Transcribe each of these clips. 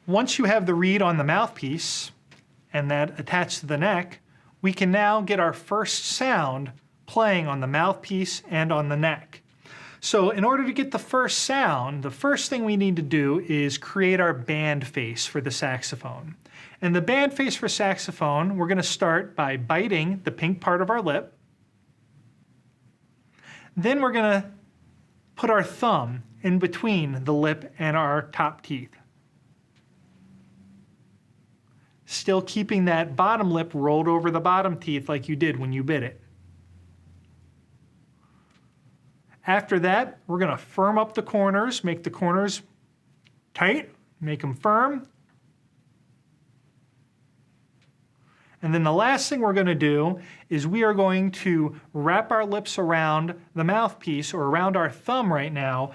Once you have the reed on the mouthpiece and that attached to the neck, we can now get our first sound playing on the mouthpiece and on the neck. So in order to get the first sound, the first thing we need to do is create our band face for the saxophone. And the band face for saxophone, we're going to start by biting the pink part of our lip. Then we're going to put our thumb in between the lip and our top teeth. Still keeping that bottom lip rolled over the bottom teeth like you did when you bit it. After that, we're going to firm up the corners, make the corners tight, make them firm. And then the last thing we're going to do is we are going to wrap our lips around the mouthpiece or around our thumb right now.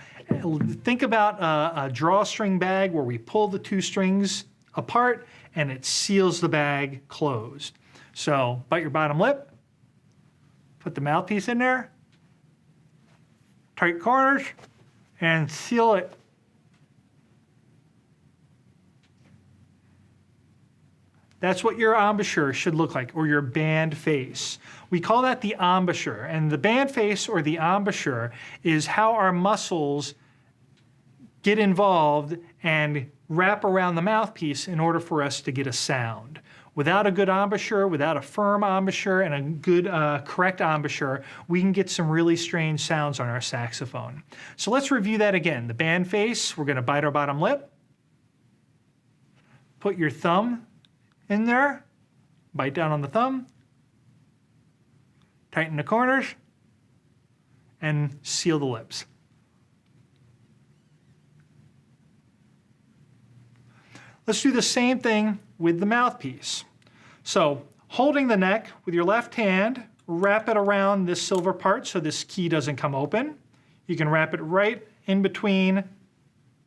Think about a drawstring bag where we pull the two strings apart and it seals the bag closed. So bite your bottom lip, put the mouthpiece in there, tight corners, and seal it. That's what your embouchure should look like, or your band face. We call that the embouchure, and the band face or the embouchure is how our muscles get involved and wrap around the mouthpiece in order for us to get a sound. Without a good embouchure, without a firm embouchure and a good correct embouchure, we can get some really strange sounds on our saxophone. So let's review that again. The band face, we're going to bite our bottom lip, put your thumb in there, bite down on the thumb, tighten the corners, and seal the lips. Let's do the same thing with the mouthpiece. So holding the neck with your left hand, wrap it around this silver part so this key doesn't come open. You can wrap it right in between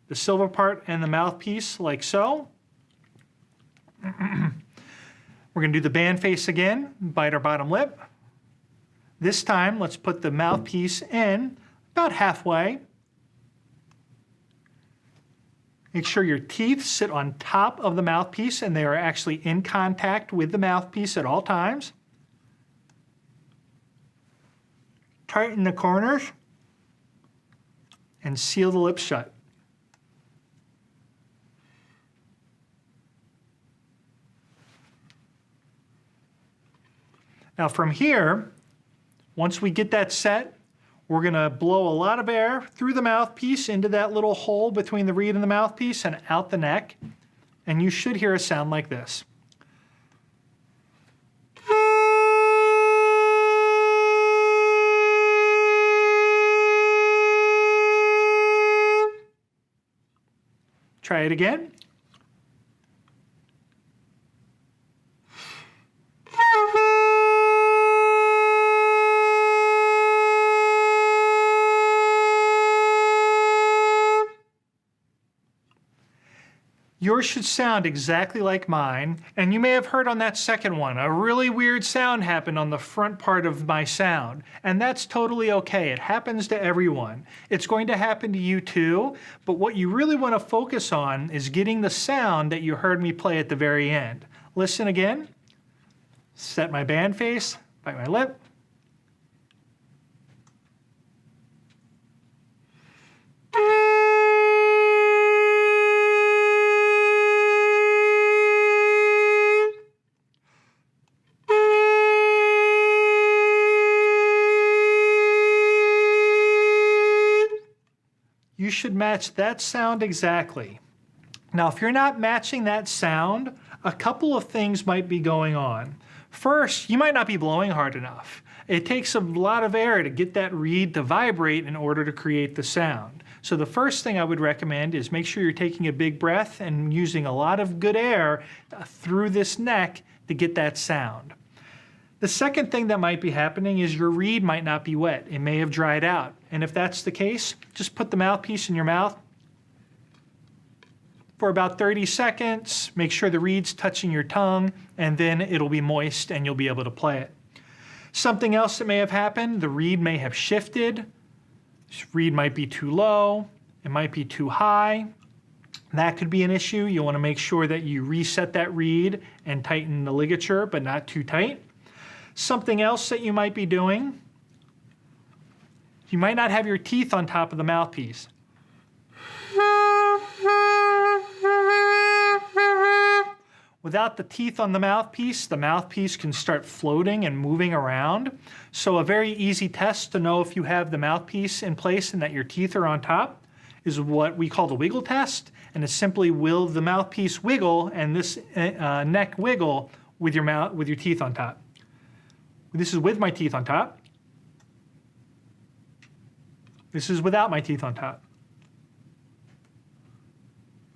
the silver part and the mouthpiece like so. We're going to do the band face again, bite our bottom lip. This time, let's put the mouthpiece in about halfway. Make sure your teeth sit on top of the mouthpiece and they are actually in contact with the mouthpiece at all times. Tighten the corners and seal the lips shut. Now from here, once we get that set, we're going to blow a lot of air through the mouthpiece into that little hole between the reed and the mouthpiece and out the neck. And you should hear a sound like this. Try it again. Yours should sound exactly like mine, and you may have heard on that second one, a really weird sound happened on the front part of my sound, and that's totally okay. It happens to everyone. It's going to happen to you too, but what you really want to focus on is getting the sound that you heard me play at the very end. Listen again. Set my band face, bite my lip. You should match that sound exactly. Now, if you're not matching that sound, a couple of things might be going on. First, you might not be blowing hard enough. It takes a lot of air to get that reed to vibrate in order to create the sound. So the first thing I would recommend is make sure you're taking a big breath and using a lot of good air through this neck to get that sound. The second thing that might be happening is your reed might not be wet. It may have dried out. And if that's the case, just put the mouthpiece in your mouth for about 30 seconds. Make sure the reed's touching your tongue, and then it'll be moist and you'll be able to play it. Something else that may have happened, the reed may have shifted. This reed might be too low. It might be too high. That could be an issue. You want to make sure that you reset that reed and tighten the ligature, but not too tight. Something else that you might be doing, you might not have your teeth on top of the mouthpiece. Without the teeth on the mouthpiece can start floating and moving around. So a very easy test to know if you have the mouthpiece in place and that your teeth are on top is what we call the wiggle test. And it's simply, will the mouthpiece wiggle and this neck wiggle with your teeth on top. This is with my teeth on top. This is without my teeth on top.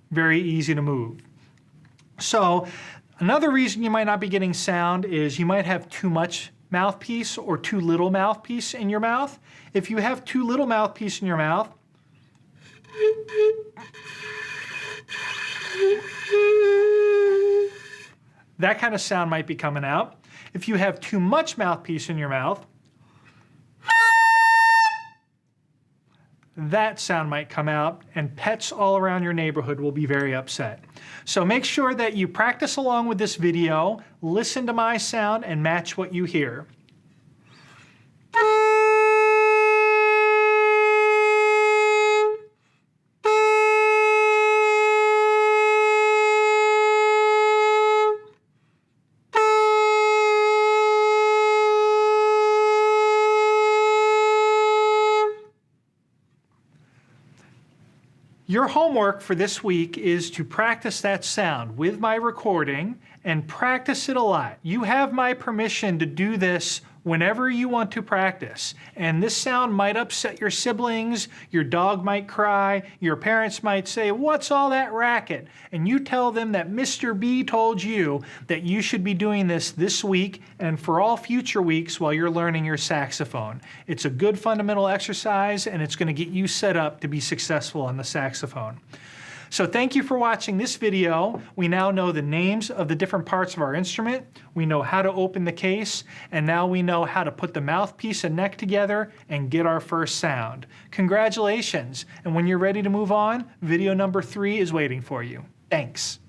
Very easy to move. So another reason you might not be getting sound is you might have too much mouthpiece or too little mouthpiece in your mouth. If you have too little mouthpiece in your mouth, that kind of sound might be coming out. If you have too much mouthpiece in your mouth, that sound might come out, and pets all around your neighborhood will be very upset. So make sure that you practice along with this video, listen to my sound, and match what you hear. Your homework for this week is to practice that sound with my recording and practice it a lot. You have my permission to do this whenever you want to practice. And this sound might upset your siblings, your dog might cry, your parents might say, "What's all that racket?" And you tell them that Mr. B told you that you should be doing this week and for all future weeks while you're learning your saxophone. It's a good fundamental exercise, and it's going to get you set up to be successful on the saxophone. So thank you for watching this video. We now know the names of the different parts of our instrument. We know how to open the case, and now we know how to put the mouthpiece and neck together and get our first sound. Congratulations, and when you're ready to move on, video number 3 is waiting for you. Thanks.